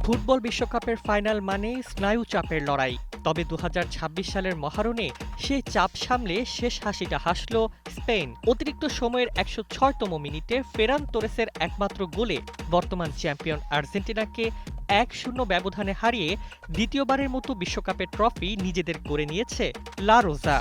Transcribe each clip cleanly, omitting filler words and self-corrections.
Football বিশ্বকাপের final মানে স্নায়ু চাপের লড়াই। তবে ২০২৬ সালের মহারণে সেই চাপ সামলে শেষ হাসিটা হাসল স্পেন। অতিরিক্ত সময়ের ১০৬তম মিনিটে ফেরান তোরেসের একমাত্র গোলে বর্তমান চ্যাম্পিয়ন আর্জেন্টিনাকে ১-০ ব্যবধানে হারিয়ে দ্বিতীয়বারের মতো বিশ্বকাপের ট্রফি নিজেদের করে নিয়েছে লা রোজা।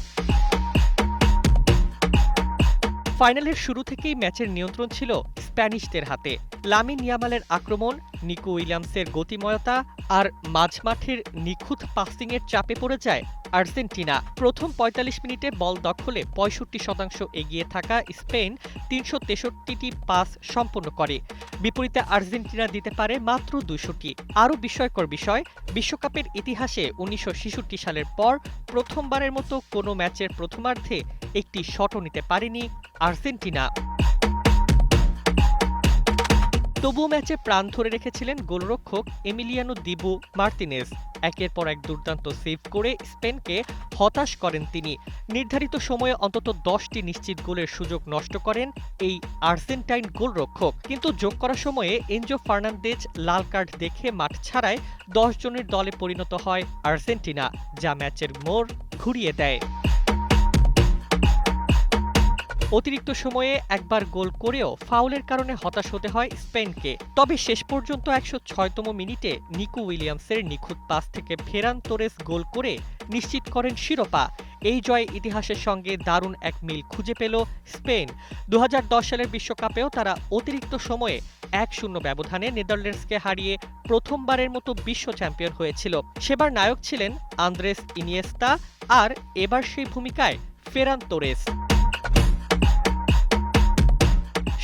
ফাইনালের শুরু থেকেই ম্যাচের নিয়ন্ত্রণ ছিল স্প্যানিশদের হাতে। লামিন ইয়ামালের আক্রমণ, নিকো উইলিয়ামসের গতিময়তা আর মাঝমাঠের নিখুঁত পাসিংয়ের চাপে পড়ে যায় আর্জেন্টিনা। প্রথম ৪৫ মিনিটে বল দখলে ৬৫% এগিয়ে থাকা স্পেন ৩৬৩টি পাস সম্পন্ন করে। বিপরীতে আর্জেন্টিনা দিতে পারে মাত্র ২০০টি। আরও বিস্ময়কর বিষয়, বিশ্বকাপের ইতিহাসে ১৯৬৬ সালের পর প্রথমবারের মতো কোনো ম্যাচের প্রথমার্ধে একটি শটও নিতে পারেনি আর্জেন্টিনা। তবুও ম্যাচে প্রাণ ধরে রেখেছিলেন গোলরক্ষক এমিলিয়ানো দিবু মার্তিনেজ। একের পর এক দুর্দান্ত সেভ করে স্পেনকে হতাশ করেন তিনি। নির্ধারিত সময়ে অন্তত ১০টি নিশ্চিত গোলের সুযোগ নষ্ট করেন এই আর্জেন্টাইন গোলরক্ষক। কিন্তু যোগ করার সময়ে এনজো ফার্নান্দেজ লাল কার্ড দেখে মাঠ ছাড়ায় ১০ জনের দলে পরিণত হয় আর্জেন্টিনা, যা ম্যাচের মোড় ঘুরিয়ে দেয়। অতিরিক্ত সময়ে একবার গোল করেও ফাউলের কারণে হতাশ হতে হয় স্পেনকে। তবে শেষ পর্যন্ত ১০৬তম মিনিটে নিকো উইলিয়ামসের নিখুঁত পাস থেকে ফেরান তোরেস গোল করে নিশ্চিত করেন শিরোপা। এই জয় ইতিহাসের সঙ্গে দারুণ এক মিল খুঁজে পেল স্পেন। ২০১০ সালের বিশ্বকাপেও তারা অতিরিক্ত সময়ে ১-০ ব্যবধানে নেদারল্যান্ডসকে হারিয়ে প্রথমবারের মতো বিশ্ব চ্যাম্পিয়ন হয়েছিল। সেবার নায়ক ছিলেন আন্দ্রেস ইনিয়েস্তা, আর এবার সেই ভূমিকায় ফেরান তোরেস।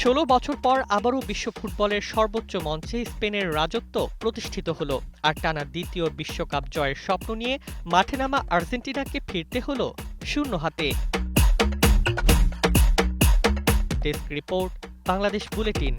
১৬ বছর পর আবারও বিশ্ব ফুটবলের সর্বোচ্চ মঞ্চে স্পেনের রাজত্ব প্রতিষ্ঠিত হলো। আর টানা দ্বিতীয় বিশ্বকাপ জয়ের স্বপ্ন নিয়ে মাঠে নামা আর্জেন্টিনাকে ফিরতে হলো শূন্য হাতে। Desk report, Bangladesh bulletin.